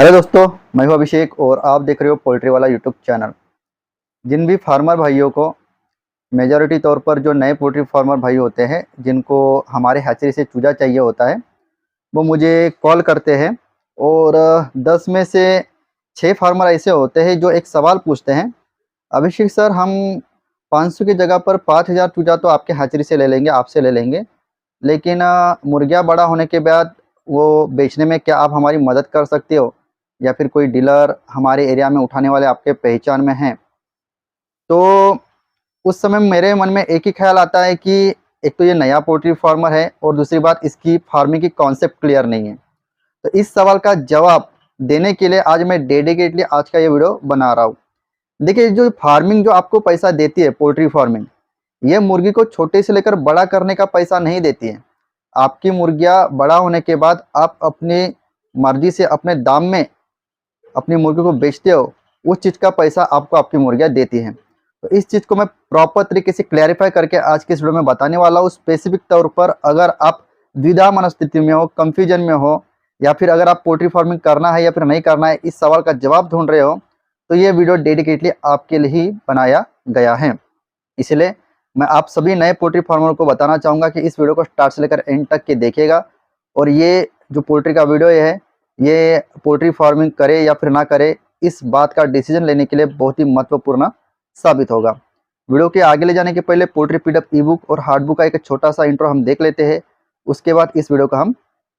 Hello दोस्तों, मैं हूं अभिषेक और आप देख रहे हो पोल्ट्री वाला यूट्यूब चैनल। जिन भी फार्मर भाइयों को मेजॉरिटी तौर पर जो नए पोल्ट्री फार्मर भाई होते हैं जिनको हमारे हैचरी से चूजा चाहिए होता है, वो मुझे कॉल करते हैं और 10 में से 6 फार्मर ऐसे होते हैं जो एक सवाल पूछते हैं, अभिषेक सर हम 500 की जगह पर 5000 चूजा तो आपके हैचरी से ले लेंगे, आपसे ले लेंगे, लेकिन मुर्गियाँ बड़ा होने के बाद वो बेचने में क्या आप हमारी मदद कर सकते हो या फिर कोई डीलर हमारे एरिया में उठाने वाले आपके पहचान में हैं? तो उस समय मेरे मन में एक ही ख्याल आता है कि एक तो ये नया पोल्ट्री फार्मर है और दूसरी बात इसकी फार्मिंग की कॉन्सेप्ट क्लियर नहीं है। तो इस सवाल का जवाब देने के लिए आज मैं डेडिकेटली आज का ये वीडियो बना रहा हूँ। देखिए, जो फार्मिंग जो आपको पैसा देती है पोल्ट्री फार्मिंग, ये मुर्गी को छोटे से लेकर बड़ा करने का पैसा नहीं देती है। आपकी मुर्गियाँ बड़ा होने के बाद आप अपनी मर्जी से अपने दाम में अपनी मुर्गी को बेचते हो, उस चीज़ का पैसा आपको आपकी मुर्गियाँ देती हैं। तो इस चीज़ को मैं प्रॉपर तरीके से क्लैरिफाई करके आज के इस वीडियो में बताने वाला हूँ। स्पेसिफिक तौर पर अगर आप द्विधा मनस्थिति में हो, कंफ्यूजन में हो, या फिर अगर आप पोल्ट्री फार्मिंग करना है या फिर नहीं करना है, इस सवाल का जवाब ढूंढ रहे हो, तो ये वीडियो डेडिकेटली आपके लिए ही बनाया गया है। इसलिए मैं आप सभी नए पोल्ट्री फार्मर को बताना चाहूँगा कि इस वीडियो को स्टार्ट से लेकर एंड तक के देखिएगा। और ये जो पोल्ट्री का वीडियो है, ये पोल्ट्री फार्मिंग करे या फिर ना करे, इस बात का डिसीजन लेने के लिए बहुत ही महत्वपूर्ण साबित होगा। वीडियो के आगे ले जाने के पहले पोल्ट्री पीडीएफ ई बुक और हार्ड बुक का एक छोटा सा इंट्रो हम देख लेते हैं, उसके बाद इस वीडियो को हम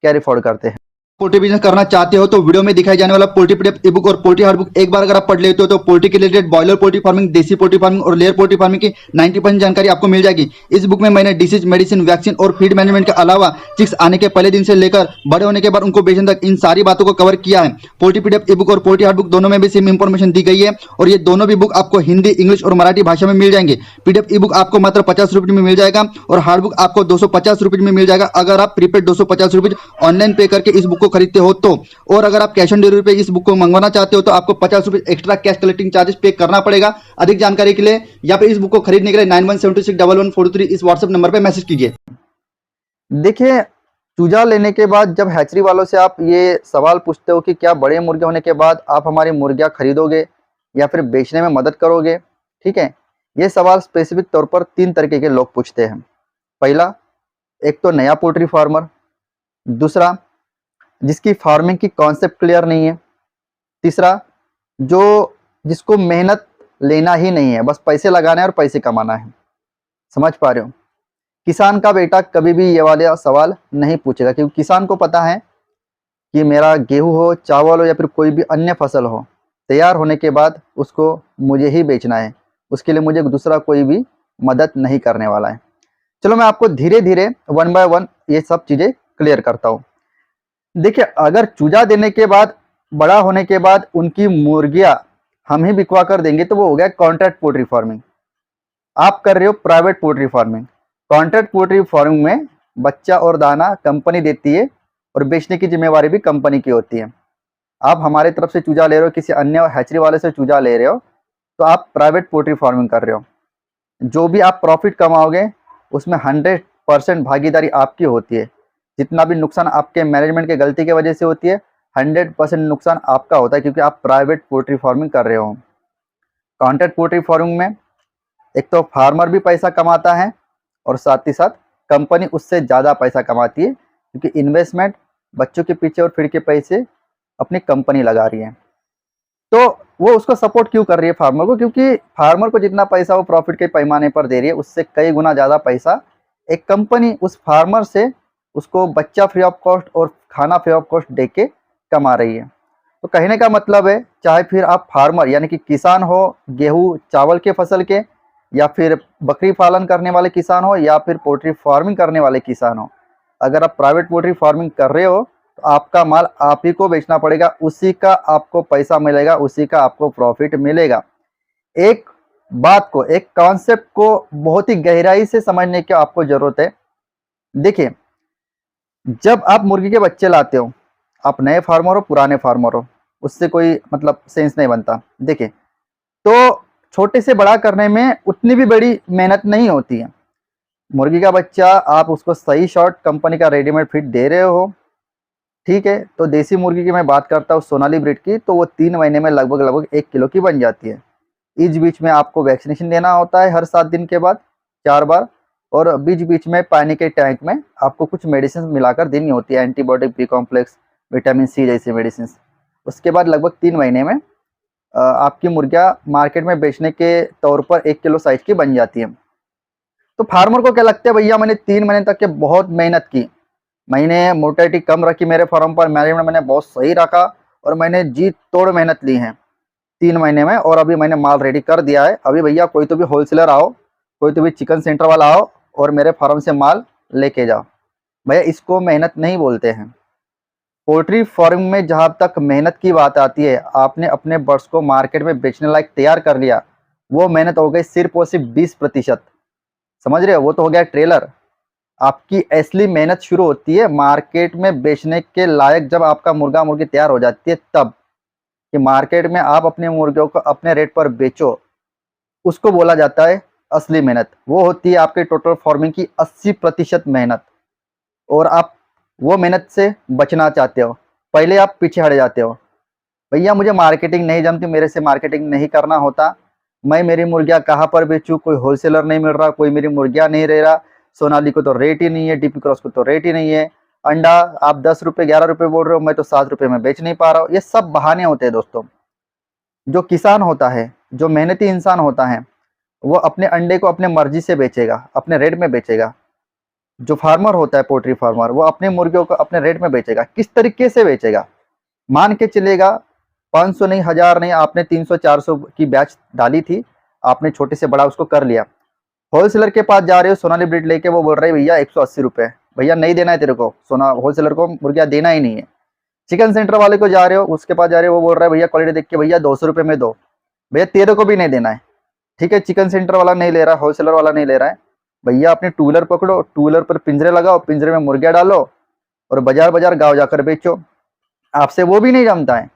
कैरी फॉरवर्ड करते हैं। पोल्ट्री बिजनेस करना चाहते हो तो वीडियो में दिखाई जाने वाला पोल्ट्री पीडीएफ ई बुक और पोल्ट्री हार्ड बुक एक बार अगर आप पढ़ लेते हो तो पोल्ट्री के रिलेटेड बॉयलर पोल्ट्री फार्मिंग, देसी पोल्ट्री फार्मिंग और लेयर पोल्ट्री फार्मिंग की 90% जानकारी आपको मिल जाएगी। इस बुक में मैंने डिसीज, मेडिसिन, वैक्सीन और फीड मैनेजमेंट के अलावा चिक्स आने के पहले दिन से लेकर बड़े होने के बाद उनको बेचने तक इन सारी बातों को कवर किया है। पोल्ट्री पीडीएफ ई बुक और पोल्ट्री हार्ड बुक दोनों में भी सेम इंफॉर्मेशन दी गई है और ये दोनों भी बुक आपको हिंदी, इंग्लिश और मराठी भाषा में मिल जाएंगे। पीडीएफ ई बुक आपको मात्र 50 रुपये में मिल जाएगा और हार्ड बुक आपको 250 रुपये में मिल जाएगा अगर आप प्रीपेड 250 रुपये ऑनलाइन पे करके इस बुक को खरीदते हो तो। और अगर आप कैश ऑन डिलीवरी पे इस बुक को मंगवाना चाहते हो तो आपको 50 रुपये एक्स्ट्रा कैश कलेक्टिंग चार्जेस पे करना पड़ेगा। अधिक जानकारी के लिए या फिर इस बुक को खरीदने के लिए 91761143 इस व्हाट्सएप नंबर पे मैसेज कीजिए। देखिए, चूजा लेने के बाद जब हैचरी वालों से आप ये सवाल पूछते हो कि क्या बड़े मुर्गे होने के बाद आप हमारी मुर्गियां खरीदोगे या फिर बेचने में मदद करोगे, ठीक है, ये सवाल स्पेसिफिक तौर पर 3 तरीके के लोग पूछते हैं। पहला, एक तो नया पोल्ट्री फार्मर, दूसरा जिसकी फार्मिंग की कॉन्सेप्ट क्लियर नहीं है, तीसरा जो जिसको मेहनत लेना ही नहीं है, बस पैसे लगाना है और पैसे कमाना है। समझ पा रहे हो? किसान का बेटा कभी भी ये वाले सवाल नहीं पूछेगा, क्योंकि किसान को पता है कि मेरा गेहूं हो, चावल हो या फिर कोई भी अन्य फसल हो, तैयार होने के बाद उसको मुझे ही बेचना है, उसके लिए मुझे दूसरा कोई भी मदद नहीं करने वाला है। चलो मैं आपको धीरे धीरे 1 बाय 1 ये सब चीज़ें क्लियर करता हूँ। देखिए, अगर चूजा देने के बाद, बड़ा होने के बाद उनकी मुर्गियां हम ही बिकवा कर देंगे तो वो हो गया कॉन्ट्रैक्ट पोल्ट्री फार्मिंग। आप कर रहे हो private poultry farming. Contract poultry farming में बच्चा और दाना कंपनी देती है और बेचने की जिम्मेवारी भी कंपनी की होती है। आप हमारे तरफ से चूजा ले रहे हो, किसी अन्य हैचरी वाले से चूजा ले रहे हो, तो आप प्राइवेट पोल्ट्री फार्मिंग कर रहे हो। जो भी आप प्रॉफिट कमाओगे उसमें 100% भागीदारी आपकी होती है। जितना भी नुकसान आपके मैनेजमेंट के गलती की वजह से होती है, 100% नुकसान आपका होता है, क्योंकि आप प्राइवेट पोल्ट्री फार्मिंग कर रहे हो। कॉन्ट्रैक्ट पोल्ट्री फार्मिंग में एक तो फार्मर भी पैसा कमाता है और साथ ही साथ कंपनी उससे ज़्यादा पैसा कमाती है, क्योंकि इन्वेस्टमेंट बच्चों के पीछे और फिर के पैसे अपनी कंपनी लगा रही है। तो वो उसको सपोर्ट क्यों कर रही है फार्मर को? क्योंकि फार्मर को जितना पैसा वो प्रॉफिट के पैमाने पर दे रही है, उससे कई गुना ज़्यादा पैसा एक कंपनी उस फार्मर से उसको बच्चा फ्री ऑफ कॉस्ट और खाना फ्री ऑफ कॉस्ट दे के कमा रही है। तो कहने का मतलब है, चाहे फिर आप फार्मर यानी कि किसान हो, गेहूं चावल के फसल के, या फिर बकरी पालन करने वाले किसान हो, या फिर पोल्ट्री फार्मिंग करने वाले किसान हो, अगर आप प्राइवेट पोल्ट्री फार्मिंग कर रहे हो तो आपका माल आप ही को बेचना पड़ेगा, उसी का आपको पैसा मिलेगा, उसी का आपको प्रॉफिट मिलेगा। एक बात को, एक कॉन्सेप्ट को बहुत ही गहराई से समझने की आपको जरूरत है। देखिए, जब आप मुर्गी के बच्चे लाते हो, आप नए फार्मर हो, पुराने फार्मर हो, उससे कोई मतलब सेंस नहीं बनता। देखिए, तो छोटे से बड़ा करने में उतनी भी बड़ी मेहनत नहीं होती है। मुर्गी का बच्चा आप उसको सही शॉट कंपनी का रेडीमेड फीड दे रहे हो, ठीक है, तो देसी मुर्गी की मैं बात करता हूँ सोनाली ब्रीड की, तो वो 3 महीने में लगभग 1 किलो की बन जाती है। इस बीच में आपको वैक्सीनेशन देना होता है हर 7 दिन के बाद 4 बार, और बीच-बीच में पानी के टैंक में आपको कुछ मेडिसिन मिलाकर देनी होती है, antibiotic, B complex, vitamin C जैसी मेडिसिन। उसके बाद लगभग 3 महीने में आपकी मुर्गियाँ मार्केट में बेचने के तौर पर 1 किलो साइज़ की बन जाती हैं। तो फार्मर को क्या लगता है, भैया मैंने 3 महीने तक के बहुत मेहनत की, मैंने मोर्टेलिटी कम रखी मेरे फार्म पर, मैनेजमेंट मैंने बहुत सही रखा और मैंने जी तोड़ मेहनत ली है 3 महीने में, और अभी मैंने माल रेडी कर दिया है। अभी भैया कोई तो भी होलसेलर आओ, कोई तो भी चिकन सेंटर वाला आओ और मेरे फार्म से माल लेके जाओ। भैया इसको मेहनत नहीं बोलते हैं। पोल्ट्री फार्मिंग में जहाँ तक मेहनत की बात आती है, आपने अपने बर्ड्स को मार्केट में बेचने लायक तैयार कर लिया, वो मेहनत हो गई सिर्फ और सिर्फ 20%। समझ रहे हो, वो तो हो गया ट्रेलर। आपकी असली मेहनत शुरू होती है मार्केट में बेचने के लायक, जब आपका मुर्गा मुर्गी तैयार हो जाती है तब, कि मार्केट में आप अपने मुर्गियों को अपने रेट पर बेचो, उसको बोला जाता है असली मेहनत। वो होती है आपके टोटल फार्मिंग की 80% मेहनत, और आप वो मेहनत से बचना चाहते हो, पहले आप पीछे हट जाते हो। भैया मुझे मार्केटिंग नहीं जमती, मेरे से मार्केटिंग नहीं करना होता, मैं मेरी मुर्गियाँ कहाँ पर बेचूँ, कोई होलसेलर नहीं मिल रहा, कोई मेरी मुर्गियाँ नहीं ले रहा, सोनाली को तो रेट ही नहीं है, डीपी क्रॉस को तो रेट ही नहीं है, अंडा आप 10 रुपये 11 रुपये बोल रहे हो, मैं तो 7 रुपये में बेच नहीं पा रहा हूँ। ये सब बहाने होते हैं दोस्तों। जो किसान होता है, जो मेहनती इंसान होता है, वो अपने अंडे को अपने मर्जी से बेचेगा, अपने रेट में बेचेगा। जो फार्मर होता है, पोल्ट्री फार्मर, वो अपने मुर्गियों को अपने रेट में बेचेगा। किस तरीके से बेचेगा, मान के चलेगा 500 नहीं, 1000 नहीं, आपने 300 400 की बैच डाली थी, आपने छोटे से बड़ा उसको कर लिया, होलसेलर के पास जा रहे हो सोनाली ब्रीड लेके, वो बोल रहे हैं भैया 180 रुपये, भैया नहीं देना है तेरे को, सोना होलसेलर को मुर्गिया देना ही नहीं है। चिकन सेंटर वाले को जा रहे हो, उसके पास जा रहे हो, वो बोल रहा है भैया क्वालिटी देख के भैया 200 रुपये में दो, भैया तेरे को भी नहीं देना है। ठीक है, चिकन सेंटर वाला नहीं ले रहा, होलसेलर वाला नहीं ले रहा है, भैया अपने टू व्हीलर पकड़ो, टू व्हीलर पर पिंजरे लगाओ, पिंजरे में मुर्गिया डालो और बाजार बाजार गाँव जाकर बेचो। आपसे वो भी नहीं जमता है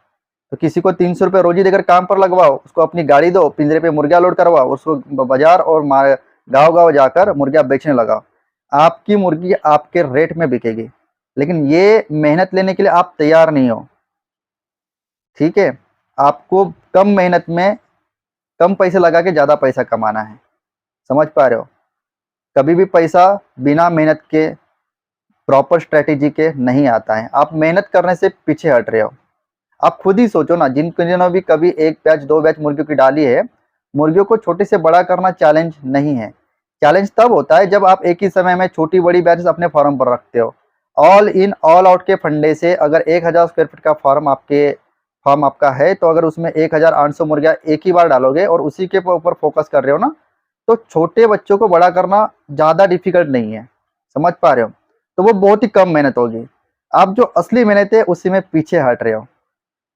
तो किसी को 300 रुपये रोजी देकर काम पर लगवाओ, उसको अपनी गाड़ी दो, पिंजरे पे मुर्गिया लोड करवाओ, उसको बाजार और गाँव गाँव जाकर मुर्गिया बेचने लगाओ। आपकी मुर्गी आपके रेट में बिकेगी, लेकिन ये मेहनत लेने के लिए आप तैयार नहीं हो। ठीक है, आपको कम मेहनत में कम पैसे लगा के ज़्यादा पैसा कमाना है। समझ पा रहे हो, कभी भी पैसा बिना मेहनत के, प्रॉपर स्ट्रेटेजी के नहीं आता है। आप मेहनत करने से पीछे हट रहे हो। आप खुद ही सोचो ना, जिन जिन्होंने भी कभी 1 बैच 2 बैच मुर्गियों की डाली है, मुर्गियों को छोटे से बड़ा करना चैलेंज नहीं है। चैलेंज तब होता है जब आप एक ही समय में छोटी बड़ी बैचेस अपने फार्म पर रखते हो। ऑल इन ऑल आउट के फंडे से अगर 1000 स्क्वायर फीट का फार्म आपका है, तो अगर उसमें 1800 मुर्गियाँ एक ही बार डालोगे और उसी के ऊपर फोकस कर रहे हो ना, तो छोटे बच्चों को बड़ा करना ज़्यादा डिफिकल्ट नहीं है। समझ पा रहे हो, तो वो बहुत ही कम मेहनत होगी। आप जो असली मेहनत है उसी में पीछे हट रहे हो।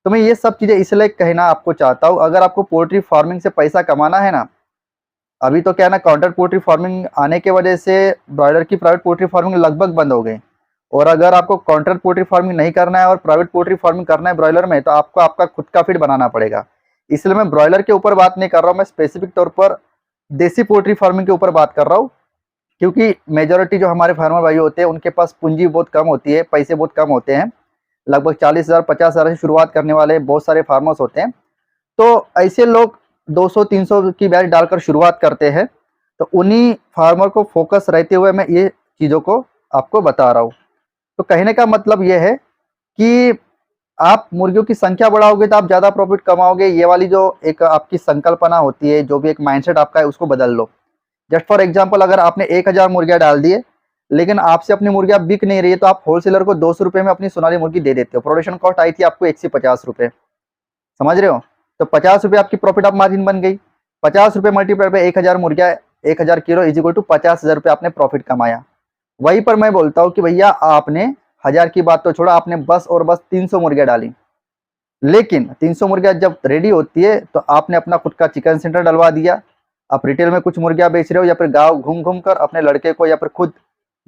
तो मैं ये सब चीज़ें इसलिए कहना आपको चाहता हूँ, अगर आपको पोल्ट्री फार्मिंग से पैसा कमाना है ना, अभी तो क्या है ना, कॉन्ट्रैक्ट पोल्ट्री फार्मिंग आने की वजह से ब्रॉयलर की प्राइवेट पोल्ट्री फार्मिंग लगभग बंद हो गई। और अगर आपको कॉन्ट्रैक्ट पोल्ट्री फार्मिंग नहीं करना है और प्राइवेट पोल्ट्री फार्मिंग करना है ब्रॉयलर में, तो आपको आपका खुद का फीड बनाना पड़ेगा। इसलिए मैं ब्रॉयलर के ऊपर बात नहीं कर रहा हूँ, मैं स्पेसिफिक तौर पर देसी पोल्ट्री फार्मिंग के ऊपर बात कर रहा हूँ। क्योंकि मेजोरिटी जो हमारे फार्मर भाई होते हैं, उनके पास पूंजी बहुत कम होती है, पैसे बहुत कम होते हैं। लगभग 40,000 50,000 से शुरुआत करने वाले बहुत सारे फार्मर्स होते हैं। तो ऐसे लोग 200-300 की बैच डालकर शुरुआत करते हैं। तो उन्हीं फार्मर को फोकस रहते हुए मैं ये चीज़ों को आपको बता रहा हूँ। तो कहने का मतलब ये है कि आप मुर्गियों की संख्या बढ़ाओगे तो आप ज़्यादा प्रॉफिट कमाओगे। ये वाली जो एक आपकी संकल्पना होती है, जो भी एक माइंडसेट आपका है, उसको बदल लो। जस्ट फॉर एग्जाम्पल, अगर आपने 1000 मुर्गियाँ डाल दिए, लेकिन आपसे अपनी मुर्गियाँ बिक नहीं रही है, तो आप होलसेलर को 200 रुपये में अपनी सोनाली मुर्गी दे देते हो। प्रोडक्शन कॉस्ट आई थी आपको 150 रुपये। समझ रहे हो, तो 50 रुपये आपकी प्रॉफिट ऑफ मार्जिन बन गई। 50 रुपये मल्टीप्लाई बाय 1000 मुर्गियाँ, 1000 किलो इज इक्वल टू 50,000 रुपये आपने प्रॉफिट कमाया। वहीं पर मैं बोलता हूँ कि भैया आपने 1000 की बात तो छोड़ा, आपने बस और बस 300 मुर्गियाँ डाली, लेकिन 300 मुर्गियाँ जब रेडी होती है तो आपने अपना खुद का चिकन सेंटर डलवा दिया। आप रिटेल में कुछ मुर्गियाँ बेच रहे हो, या फिर गाँव घूम घूम कर अपने लड़के को या फिर खुद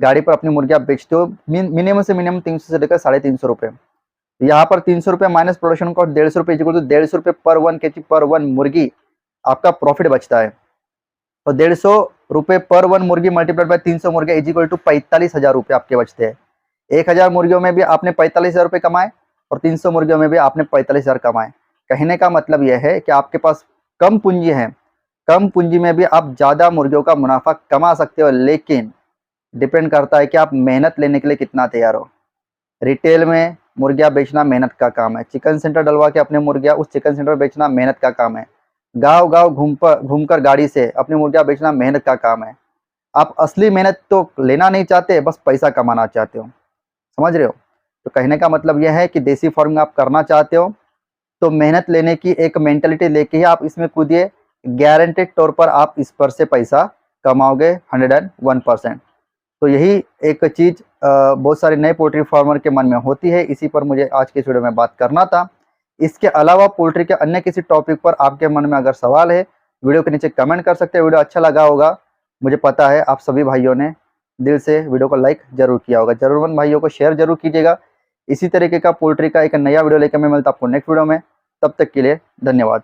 गाड़ी पर अपनी मुर्गियाँ बेचते हो। मिनिमम से मिनिमम 300 से लेकर 350 रुपये। यहाँ पर 300 रुपये माइनस प्रोडक्शन कॉस्ट 150 रुपये, इक्वल टू 150 रुपये पर 1 केजी पर 1 मुर्गी आपका प्रॉफिट बचता है। तो 150 रुपये पर 1 मुर्गी मल्टीप्लाइड बाय 300 मुर्गियाँ इज इक्वल टू 45,000 रुपये आपके बचते हैं। 1000 मुर्गियों में भी आपने 45,000 रुपये कमाए और 300 मुर्गियों में भी आपने 45,000 कमाए। कहने का मतलब यह है कि आपके पास कम पूंजी है, कम पूंजी में भी आप ज़्यादा मुर्गियों का मुनाफा कमा सकते हो, लेकिन डिपेंड करता है कि आप मेहनत लेने के लिए कितना तैयार हो। रिटेल में मुर्गियाँ बेचना मेहनत का काम है। चिकन सेंटर डलवा के अपने मुर्गियाँ उस चिकन सेंटर बेचना मेहनत का काम है। गांव-गांव घूमकर गाड़ी से अपनी मुर्गियाँ बेचना मेहनत का काम है। आप असली मेहनत तो लेना नहीं चाहते, बस पैसा कमाना चाहते हो। समझ रहे हो? तो कहने का मतलब यह है कि देसी फार्मिंग आप करना चाहते हो तो मेहनत लेने की एक मेंटालिटी लेके ही आप इसमें कूदिए। गारंटेड तौर पर आप इस पर से पैसा कमाओगे 101%। तो यही एक चीज़ बहुत सारे नए पोल्ट्री फार्मर के मन में होती है। इसी पर मुझे आज के इस वीडियो में बात करना था। इसके अलावा पोल्ट्री के अन्य किसी टॉपिक पर आपके मन में अगर सवाल है, वीडियो के नीचे कमेंट कर सकते हैं। वीडियो अच्छा लगा होगा, मुझे पता है आप सभी भाइयों ने दिल से वीडियो को लाइक जरूर किया होगा। ज़रूरतमंद भाइयों को शेयर जरूर कीजिएगा। इसी तरीके का पोल्ट्री का एक नया वीडियो लेकर मैं मिलता हूं आपको नेक्स्ट वीडियो में। तब तक के लिए धन्यवाद।